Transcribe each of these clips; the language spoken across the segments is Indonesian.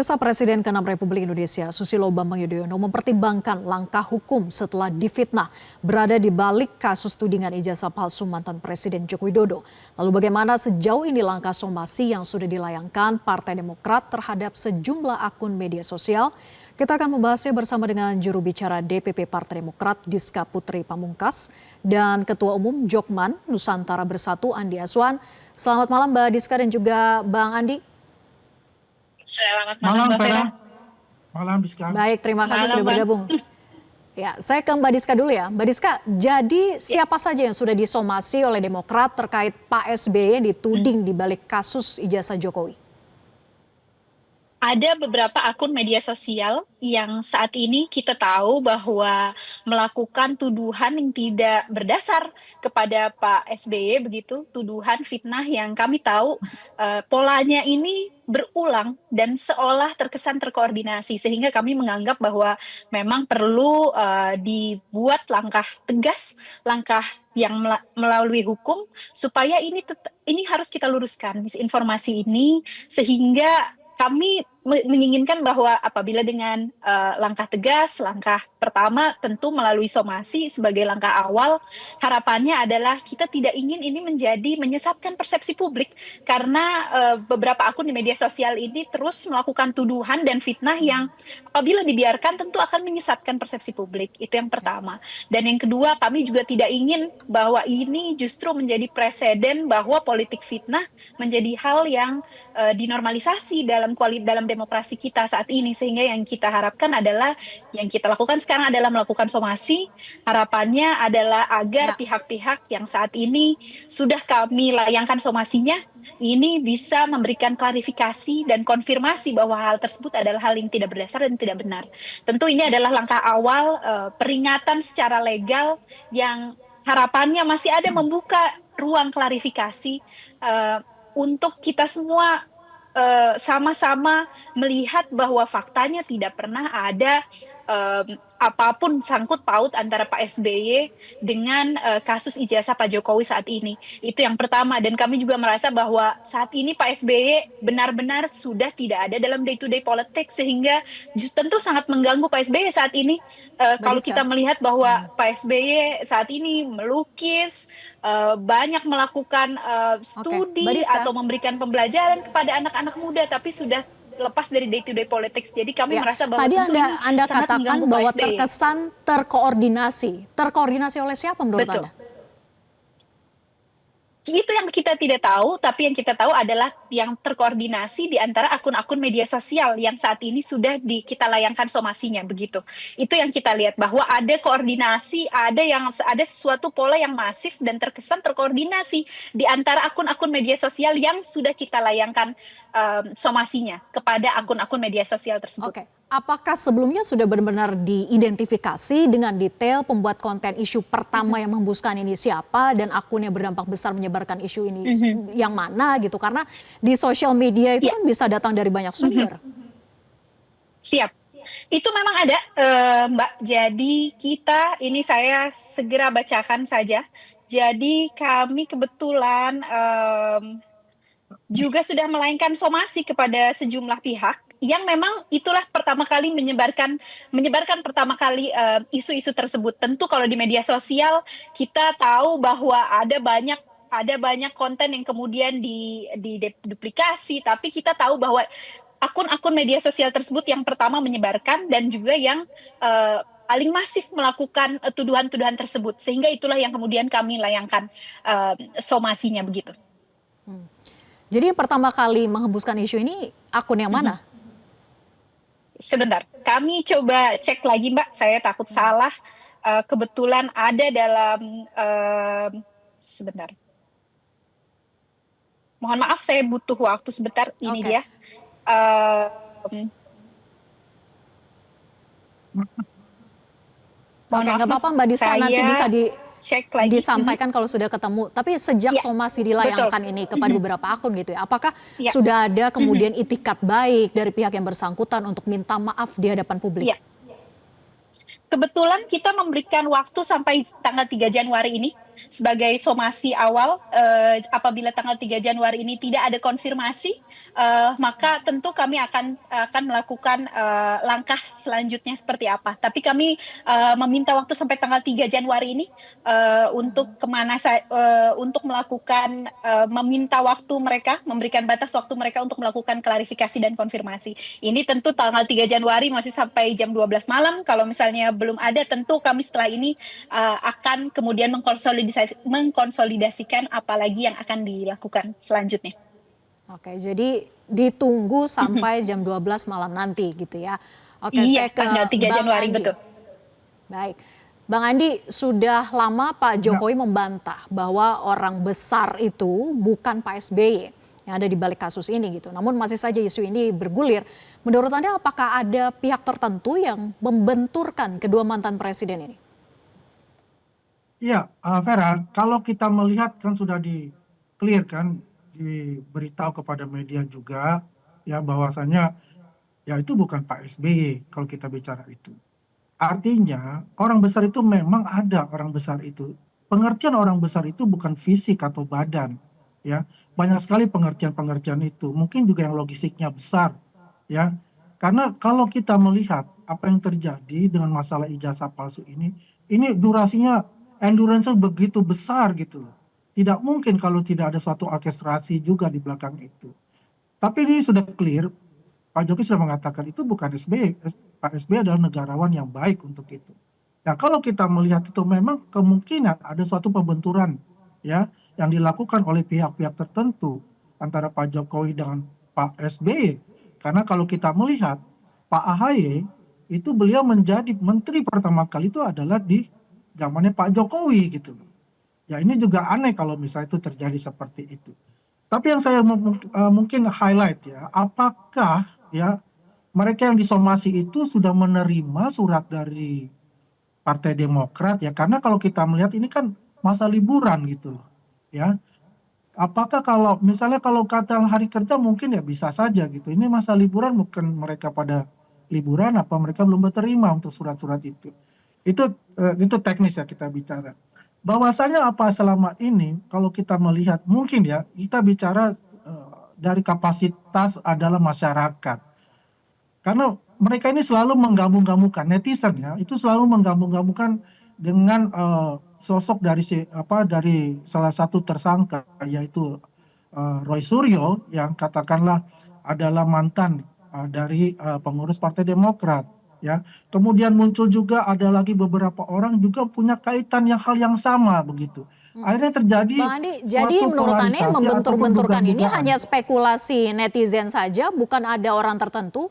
Pemirsa, Presiden ke-6 Republik Indonesia Susilo Bambang Yudhoyono mempertimbangkan langkah hukum setelah difitnah berada di balik kasus tudingan ijazah palsu mantan Presiden Joko Widodo. Lalu bagaimana sejauh ini langkah somasi yang sudah dilayangkan Partai Demokrat terhadap sejumlah akun media sosial? Kita akan membahasnya bersama dengan juru bicara DPP Partai Demokrat Diska Putri Pamungkas dan Ketua Umum Jokman Nusantara Bersatu Andi Aswan. Selamat malam Mbak Diska dan juga Bang Andi. Selamat malam, Mbak Vera. Malam, Diska. Baik, terima kasih sudah bergabung. Ya, saya ke Mbak Diska dulu ya. Mbak Diska, jadi siapa saja yang sudah disomasi oleh Demokrat terkait Pak SBY yang dituding di balik kasus ijazah Jokowi? Ada beberapa akun media sosial yang saat ini kita tahu bahwa melakukan tuduhan yang tidak berdasar kepada Pak SBY, begitu, tuduhan fitnah yang kami tahu polanya ini berulang dan seolah terkesan terkoordinasi, sehingga kami menganggap bahwa memang perlu dibuat langkah tegas, langkah yang melalui hukum supaya ini harus kita luruskan informasi ini, sehingga kami menginginkan bahwa apabila dengan langkah tegas, langkah pertama tentu melalui somasi sebagai langkah awal, harapannya adalah kita tidak ingin ini menyesatkan persepsi publik karena beberapa akun di media sosial ini terus melakukan tuduhan dan fitnah yang apabila dibiarkan tentu akan menyesatkan persepsi publik. Itu yang pertama. Dan yang kedua, kami juga tidak ingin bahwa ini justru menjadi preseden bahwa politik fitnah menjadi hal yang dinormalisasi dalam demokrasi kita saat ini, sehingga yang kita harapkan adalah yang kita lakukan sekarang adalah melakukan somasi. Harapannya adalah agar pihak-pihak yang saat ini sudah kami layangkan somasinya ini bisa memberikan klarifikasi dan konfirmasi bahwa hal tersebut adalah hal yang tidak berdasar dan tidak benar. Tentu ini adalah langkah awal peringatan secara legal yang harapannya masih ada membuka ruang klarifikasi untuk kita semua sama-sama melihat bahwa faktanya tidak pernah ada apapun sangkut paut antara Pak SBY dengan kasus ijazah Pak Jokowi saat ini. Itu yang pertama, dan kami juga merasa bahwa saat ini Pak SBY benar-benar sudah tidak ada dalam day-to-day politics, sehingga tentu sangat mengganggu Pak SBY saat ini. Kalau kita melihat bahwa Pak SBY saat ini melukis, banyak melakukan studi atau memberikan pembelajaran kepada anak-anak muda, tapi sudah lepas dari day-to-day politics. Jadi kami merasa bahwa tadi Anda sangat katakan bahwa terkesan terkoordinasi oleh siapa menurut Anda? Itu yang kita tidak tahu, tapi yang kita tahu adalah yang terkoordinasi di antara akun-akun media sosial yang saat ini sudah kita layangkan somasinya, begitu. Itu yang kita lihat bahwa ada koordinasi, ada sesuatu pola yang masif dan terkesan terkoordinasi di antara akun-akun media sosial yang sudah kita layangkan somasinya kepada akun-akun media sosial tersebut. Oke. Apakah sebelumnya sudah benar-benar diidentifikasi dengan detail pembuat konten isu pertama yang menghembuskan ini siapa dan akun yang berdampak besar menyebarkan isu ini yang mana gitu? Karena di sosial media itu kan bisa datang dari banyak sumber. Siap. Itu memang ada, Mbak. Jadi ini saya segera bacakan saja. Jadi kami kebetulan juga sudah melayangkan somasi kepada sejumlah pihak yang memang itulah pertama kali menyebarkan pertama kali isu-isu tersebut. Tentu kalau di media sosial kita tahu bahwa ada banyak konten yang kemudian diduplikasi, tapi kita tahu bahwa akun-akun media sosial tersebut yang pertama menyebarkan dan juga yang paling masif melakukan tuduhan-tuduhan tersebut, sehingga itulah yang kemudian kami layangkan somasinya, begitu. Jadi yang pertama kali menghembuskan isu ini akun yang mana? Sebentar, kami coba cek lagi, Mbak. Saya takut salah. Kebetulan ada dalam sebentar. Mohon maaf, saya butuh waktu sebentar. Ini dia. Mohon maaf, nggak apa-apa Mbak Diska, nanti bisa cek lagi. disampaikan kalau sudah ketemu. Tapi sejak somasi dilayangkan ini kepada beberapa akun gitu ya, apakah sudah ada kemudian itikat baik dari pihak yang bersangkutan untuk minta maaf di hadapan publik? Kebetulan kita memberikan waktu sampai tanggal 3 Januari ini sebagai somasi awal, apabila tanggal 3 Januari ini tidak ada konfirmasi, maka tentu kami akan melakukan langkah selanjutnya seperti apa. Tapi kami meminta waktu sampai tanggal 3 Januari ini untuk melakukan meminta waktu mereka, memberikan batas waktu mereka untuk melakukan klarifikasi dan konfirmasi. Ini tentu tanggal 3 Januari masih sampai jam 12 malam. Kalau misalnya belum ada, tentu kami setelah ini akan kemudian mengkonsolidasikan apa lagi yang akan dilakukan selanjutnya. Oke, jadi ditunggu sampai jam 12 malam nanti gitu ya. Oke, Iya, saya ke tanggal 3 Bang Januari, Andi. betul. Baik. Bang Andi, sudah lama Pak Jokowi membantah bahwa orang besar itu bukan Pak SBY yang ada di balik kasus ini gitu. Namun masih saja isu ini bergulir. Menurut Anda apakah ada pihak tertentu yang membenturkan kedua mantan presiden ini? Iya, Vera, kalau kita melihat kan sudah di-clear kan, diberitahu kepada media juga ya bahwasanya ya itu bukan Pak SBY kalau kita bicara itu. Artinya orang besar itu memang ada orang besar itu. Pengertian orang besar itu bukan fisik atau badan, ya. Banyak sekali pengertian-pengertian itu. Mungkin juga yang logistiknya besar, ya. Karena kalau kita melihat apa yang terjadi dengan masalah ijazah palsu ini durasinya, endurance-nya begitu besar gitu loh. Tidak mungkin kalau tidak ada suatu orkestrasi juga di belakang itu. Tapi ini sudah clear, Pak Jokowi sudah mengatakan itu bukan SBY. Pak SBY adalah negarawan yang baik untuk itu. Nah, kalau kita melihat itu memang kemungkinan ada suatu pembenturan ya yang dilakukan oleh pihak-pihak tertentu antara Pak Jokowi dengan Pak SBY. Karena kalau kita melihat Pak AHY itu beliau menjadi menteri pertama kali itu adalah di zamannya Pak Jokowi gitu loh. Ya ini juga aneh kalau misalnya itu terjadi seperti itu. Tapi yang saya mungkin highlight ya, apakah ya mereka yang disomasi itu sudah menerima surat dari Partai Demokrat ya? Karena kalau kita melihat ini kan masa liburan gitu loh, ya. Apakah kalau misalnya kalau kata hari kerja mungkin ya bisa saja gitu. Ini masa liburan, bukan mereka pada liburan, apa mereka belum terima untuk surat-surat itu? Itu teknis ya kita bicara. Bahwasanya apa selama ini kalau kita melihat mungkin ya kita bicara dari kapasitas adalah masyarakat. Karena mereka ini selalu menggabung-gabungkan netizen ya, itu selalu menggabung-gabungkan dengan sosok dari salah satu tersangka yaitu Roy Suryo yang katakanlah adalah mantan dari pengurus Partai Demokrat ya. Kemudian muncul juga ada lagi beberapa orang juga punya kaitan hal yang sama begitu. Akhirnya terjadi Bang Andi, jadi suatu menurut Anda polarisasi ataupun membentur-benturkan ini dugaan-dugaan. hanya spekulasi netizen saja, bukan ada orang tertentu?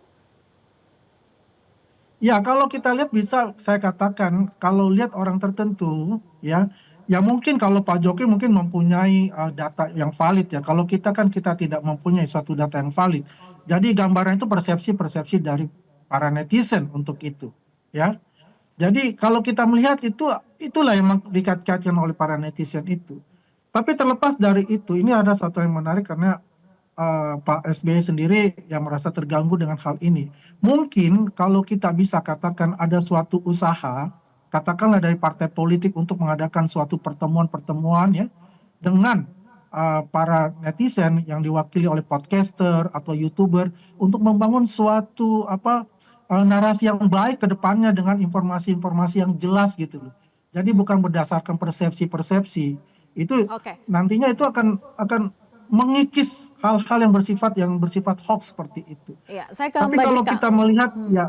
Ya, kalau kita lihat bisa saya katakan kalau lihat orang tertentu ya, ya mungkin kalau Pak Jokowi mungkin mempunyai data yang valid ya. Kalau kita kan kita tidak mempunyai suatu data yang valid. Jadi gambaran itu persepsi-persepsi dari para netizen untuk itu, ya. Jadi kalau kita melihat itulah yang dikait-kaitkan oleh para netizen itu. Tapi terlepas dari itu, ini ada satu yang menarik karena Pak SBY sendiri yang merasa terganggu dengan hal ini. Mungkin kalau kita bisa katakan ada suatu usaha, katakanlah dari partai politik untuk mengadakan suatu pertemuan-pertemuan ya dengan para netizen yang diwakili oleh podcaster atau YouTuber untuk membangun suatu narasi yang baik ke depannya dengan informasi-informasi yang jelas gitu loh. Jadi bukan berdasarkan persepsi-persepsi. Itu Oke. nantinya itu akan mengikis hal-hal yang bersifat hoax seperti itu. Ya, saya ke Tapi Mbak kalau Diska. kita melihat ya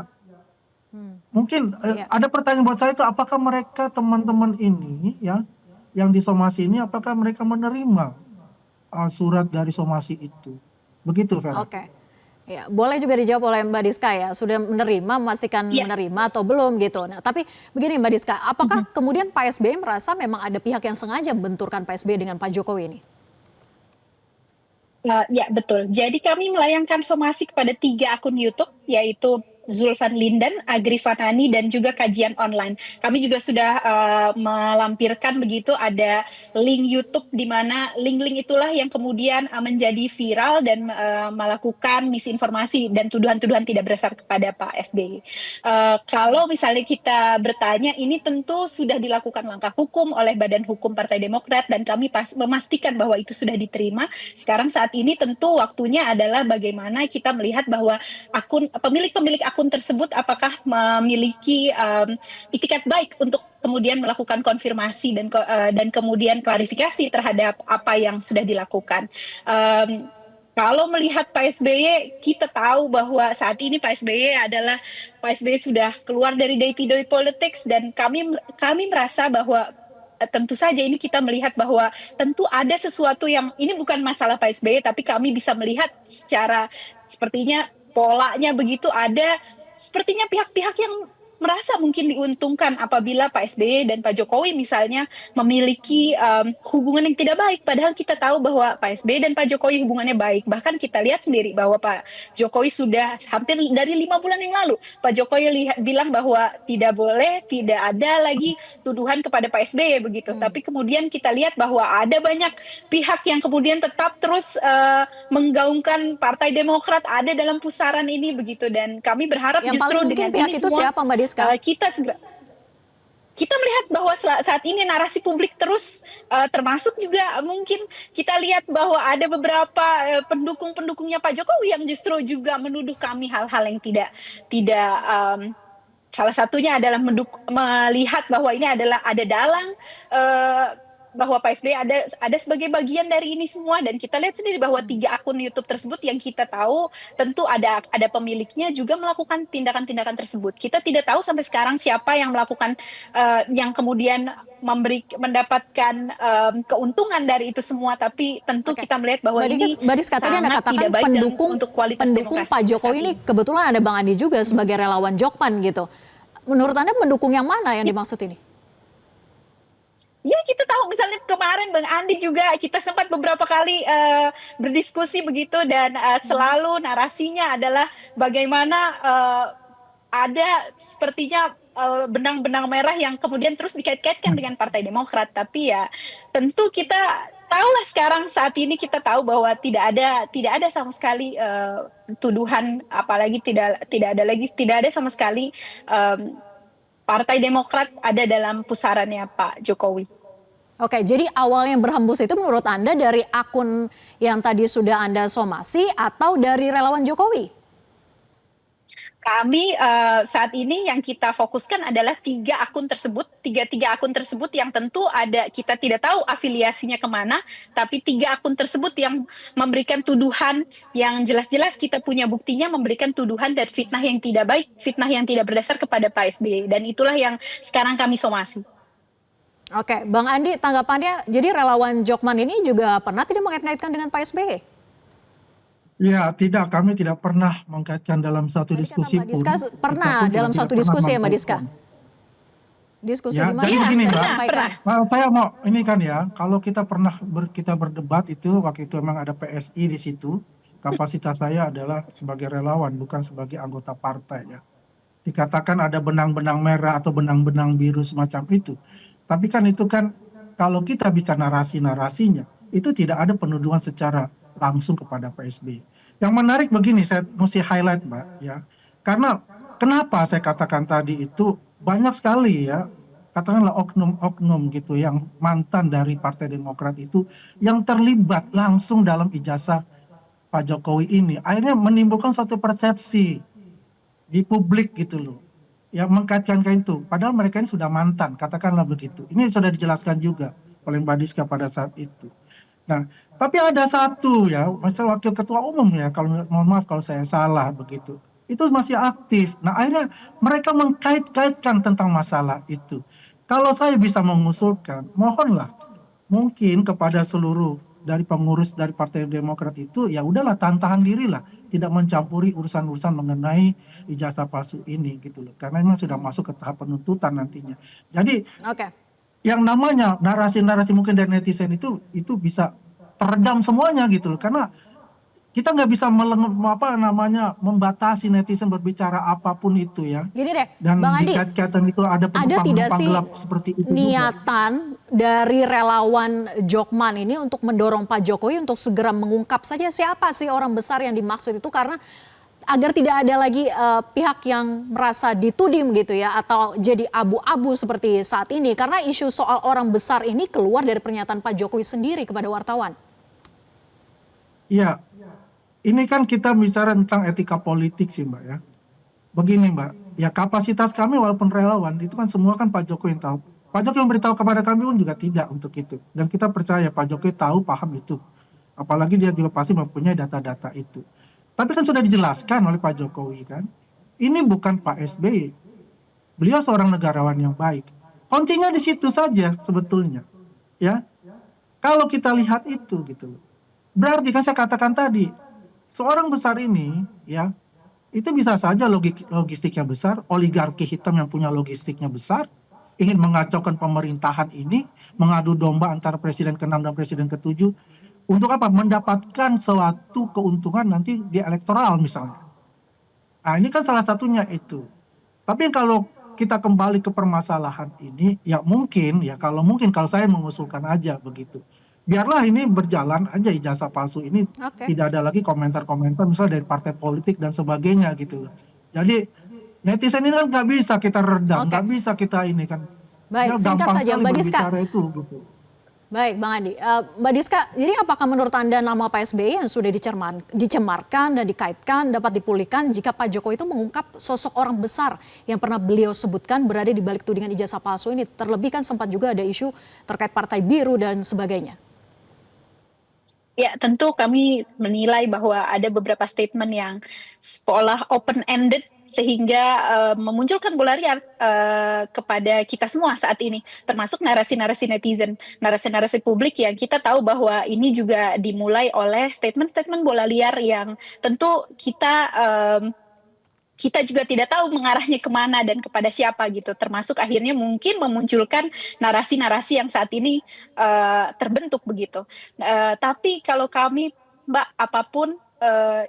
mungkin Ya. ada pertanyaan buat saya itu apakah mereka teman-teman ini ya yang disomasi ini apakah mereka menerima surat dari somasi itu? Begitu Vera. Oke. Ya, boleh juga dijawab oleh Mbak Diska ya, sudah menerima, memastikan Iya. menerima atau belum gitu. Nah, tapi begini Mbak Diska, apakah kemudian Pak SBY merasa memang ada pihak yang sengaja membenturkan Pak SBY dengan Pak Jokowi ini? Ya betul. Jadi kami melayangkan somasi kepada 3 akun YouTube, yaitu Zulfan Lindan, Agri Fanani, dan juga kajian online. Kami juga sudah melampirkan begitu ada link YouTube di mana link-link itulah yang kemudian menjadi viral dan melakukan misinformasi dan tuduhan-tuduhan tidak berdasar kepada Pak SBY. Kalau misalnya kita bertanya, ini tentu sudah dilakukan langkah hukum oleh Badan Hukum Partai Demokrat dan kami memastikan bahwa itu sudah diterima. Sekarang saat ini tentu waktunya adalah bagaimana kita melihat bahwa pemilik akun tersebut apakah memiliki itikat baik untuk kemudian melakukan konfirmasi dan kemudian klarifikasi terhadap apa yang sudah dilakukan. Kalau melihat Pak SBY, kita tahu bahwa saat ini Pak SBY sudah keluar dari day-to-day politics dan kami merasa bahwa tentu saja ini kita melihat bahwa tentu ada sesuatu yang ini bukan masalah Pak SBY, tapi kami bisa melihat secara sepertinya polanya begitu ada sepertinya pihak-pihak yang merasa mungkin diuntungkan apabila Pak SBY dan Pak Jokowi misalnya memiliki hubungan yang tidak baik. Padahal kita tahu bahwa Pak SBY dan Pak Jokowi hubungannya baik. Bahkan kita lihat sendiri bahwa Pak Jokowi sudah hampir dari 5 bulan yang lalu, Pak Jokowi bilang bahwa tidak boleh, tidak ada lagi tuduhan kepada Pak SBY begitu. Tapi kemudian kita lihat bahwa ada banyak pihak yang kemudian tetap terus menggaungkan Partai Demokrat ada dalam pusaran ini begitu. Dan kami berharap Yang justru paling mungkin dengan pihak ini itu semua siapa, Mbak Diska? kita melihat bahwa saat ini narasi publik terus termasuk juga mungkin kita lihat bahwa ada beberapa pendukung-pendukungnya Pak Jokowi yang justru juga menuduh kami hal-hal yang tidak salah satunya adalah melihat bahwa ini adalah ada dalang bahwa Pak SBY ada sebagai bagian dari ini semua dan kita lihat sendiri bahwa 3 akun YouTube tersebut yang kita tahu tentu ada pemiliknya juga melakukan tindakan-tindakan tersebut. Kita tidak tahu sampai sekarang siapa yang melakukan yang kemudian mendapatkan keuntungan dari itu semua, tapi tentu kita melihat bahwa ini Mbak Diska, tadi Anda sangat katakan tidak baik pendukung untuk kualitas demokrasi Pak Jokowi ini kebetulan ada Bang Andi juga sebagai relawan Jokman gitu. Menurut Anda pendukung yang mana yang dimaksud ini? Ya kita tahu misalnya kemarin Bang Andi juga kita sempat beberapa kali berdiskusi begitu dan selalu narasinya adalah bagaimana ada sepertinya benang-benang merah yang kemudian terus dikait-kaitkan dengan Partai Demokrat. Tapi ya tentu kita tahulah sekarang saat ini kita tahu bahwa tidak ada sama sekali tuduhan, apalagi tidak ada sama sekali Partai Demokrat ada dalam pusarannya Pak Jokowi. Oke, jadi awal yang berhembus itu menurut Anda dari akun yang tadi sudah Anda somasi atau dari relawan Jokowi? Kami saat ini yang kita fokuskan adalah 3 akun tersebut, tiga akun tersebut yang tentu ada kita tidak tahu afiliasinya kemana, tapi 3 akun tersebut yang memberikan tuduhan yang jelas-jelas kita punya buktinya memberikan tuduhan dan fitnah yang tidak baik, fitnah yang tidak berdasar kepada Pak SBY dan itulah yang sekarang kami somasi. Oke, Bang Andi tanggapannya, jadi relawan Jokman ini juga pernah tidak mengait-ngaitkan dengan Pak SBY? Ya, tidak, kami tidak pernah mengkaitkan dalam satu diskusi pun. Mbak Diska pernah dalam satu diskusi ya Mbak Diska? Diskusi ya, di mana? jadi begini Mbak, pernah. saya mau ini kan ya, kalau kita pernah kita berdebat itu waktu itu memang ada PSI di situ. Kapasitas saya adalah sebagai relawan bukan sebagai anggota partai ya. Dikatakan ada benang-benang merah atau benang-benang biru semacam itu. Tapi kan itu kan kalau kita bicara narasinya itu tidak ada penuduhan secara langsung kepada Pak SBY. Yang menarik begini, saya mesti highlight Mbak ya. Karena kenapa saya katakan tadi itu banyak sekali ya, katakanlah oknum-oknum gitu yang mantan dari Partai Demokrat itu yang terlibat langsung dalam ijazah Pak Jokowi ini. Akhirnya menimbulkan suatu persepsi di publik gitu loh. Yang mengkaitkan itu. Padahal mereka ini sudah mantan, katakanlah begitu. Ini sudah dijelaskan juga oleh Mbak Diska pada saat itu. Nah, tapi ada satu ya, masalah wakil ketua umum ya, kalau mohon maaf kalau saya salah begitu. Itu masih aktif. Nah, akhirnya mereka mengkait-kaitkan tentang masalah itu. Kalau saya bisa mengusulkan, mohonlah mungkin kepada seluruh dari pengurus dari Partai Demokrat itu ya udahlah tahan dirilah, tidak mencampuri urusan-urusan mengenai ijazah palsu ini gitu loh. Karena memang sudah masuk ke tahap penuntutan nantinya. Jadi yang namanya narasi-narasi mungkin dari netizen itu bisa teredam semuanya gitu loh, karena kita nggak bisa membatasi netizen berbicara apapun itu ya. Gini deh, Dan Bang Andi, dikait-kaitan itu ada ada tidak penumpang sih gelap seperti itu juga. niatan dari relawan Jokman ini untuk mendorong Pak Jokowi untuk segera mengungkap saja siapa sih orang besar yang dimaksud itu, karena agar tidak ada lagi pihak yang merasa dituding gitu ya, atau jadi abu-abu seperti saat ini, karena isu soal orang besar ini keluar dari pernyataan Pak Jokowi sendiri kepada wartawan. Iya, ini kan kita bicara tentang etika politik sih Mbak ya. Begini Mbak, ya kapasitas kami walaupun relawan itu kan semua kan Pak Jokowi yang tahu. Pak Jokowi yang beritahu kepada kami pun juga tidak untuk itu. Dan kita percaya Pak Jokowi tahu, paham itu. Apalagi dia juga pasti mempunyai data-data itu. Tapi kan sudah dijelaskan oleh Pak Jokowi kan, ini bukan Pak SBY. Beliau seorang negarawan yang baik. Kuncinya di situ saja sebetulnya. Ya, kalau kita lihat itu gitu. Berarti kan saya katakan tadi, seorang besar ini ya, itu bisa saja logistiknya besar, oligarki hitam yang punya logistiknya besar, ingin mengacaukan pemerintahan ini, mengadu domba antara presiden ke-6 dan presiden ke-7, untuk apa? Mendapatkan suatu keuntungan nanti di elektoral misalnya. Nah ini kan salah satunya itu. Tapi kalau kita kembali ke permasalahan ini, ya mungkin ya kalau saya mengusulkan aja begitu. Biarlah ini berjalan aja ijazah palsu ini, tidak ada lagi komentar-komentar misalnya dari partai politik dan sebagainya gitu. Jadi netizen ini kan nggak bisa kita redam, nggak bisa kita ini kan. Baik, Ya singkat gampang saja sekali Mbak Diska. berbicara itu gitu. Baik Bang Andi, Mbak Diska, jadi apakah menurut Anda nama Pak SBY yang sudah dicemarkan dan dikaitkan dapat dipulihkan jika Pak Jokowi itu mengungkap sosok orang besar yang pernah beliau sebutkan berada di balik tudingan ijazah palsu ini? Terlebih kan sempat juga ada isu terkait Partai Biru dan sebagainya. Ya, tentu kami menilai bahwa ada beberapa statement yang seolah open-ended sehingga memunculkan bola liar kepada kita semua saat ini, termasuk narasi-narasi netizen, narasi-narasi publik yang kita tahu bahwa ini juga dimulai oleh statement-statement bola liar yang tentu kita juga tidak tahu mengarahnya kemana dan kepada siapa gitu, termasuk akhirnya mungkin memunculkan narasi-narasi yang saat ini terbentuk begitu. Tapi kalau kami, Mbak, apapun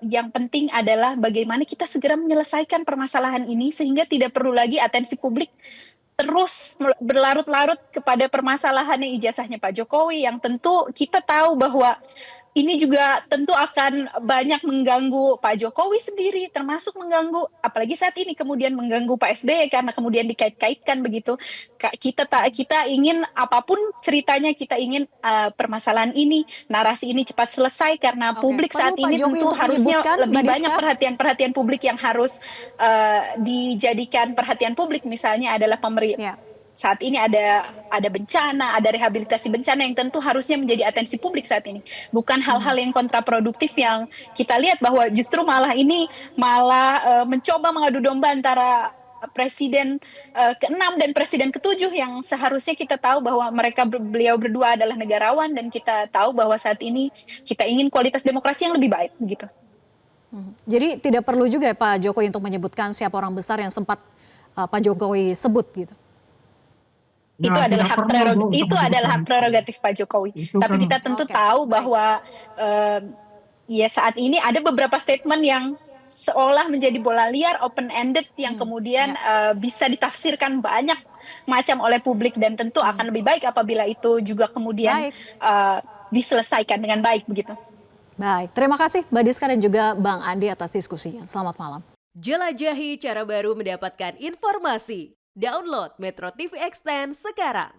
yang penting adalah bagaimana kita segera menyelesaikan permasalahan ini sehingga tidak perlu lagi atensi publik terus berlarut-larut kepada permasalahannya ijazahnya Pak Jokowi yang tentu kita tahu bahwa ini juga tentu akan banyak mengganggu Pak Jokowi sendiri, termasuk mengganggu, apalagi saat ini kemudian mengganggu Pak SBY karena kemudian dikait-kaitkan begitu. Kita ingin apapun ceritanya, kita ingin permasalahan ini, narasi ini cepat selesai karena publik saat ini tentu harusnya lebih banyak perhatian publik yang harus dijadikan perhatian publik, misalnya adalah pemerintah. Saat ini ada bencana, ada rehabilitasi bencana yang tentu harusnya menjadi atensi publik saat ini. Bukan hal-hal yang kontraproduktif yang kita lihat bahwa justru malah mencoba mengadu domba antara presiden ke-6 dan presiden ke-7 yang seharusnya kita tahu bahwa beliau berdua adalah negarawan dan kita tahu bahwa saat ini kita ingin kualitas demokrasi yang lebih baik begitu. Jadi tidak perlu juga ya Pak Jokowi untuk menyebutkan siapa orang besar yang sempat Pak Jokowi sebut gitu. Itu adalah hak prerogatif Pak Jokowi. Tapi kita tentu tahu bahwa ya saat ini ada beberapa statement yang seolah menjadi bola liar, open-ended yang kemudian bisa ditafsirkan banyak macam oleh publik dan tentu akan lebih baik apabila itu juga kemudian diselesaikan dengan baik begitu. Baik, terima kasih Mbak Diska dan juga Bang Andi atas diskusinya. Selamat malam. Jelajahi cara baru mendapatkan informasi. Download Metro TV Extend sekarang.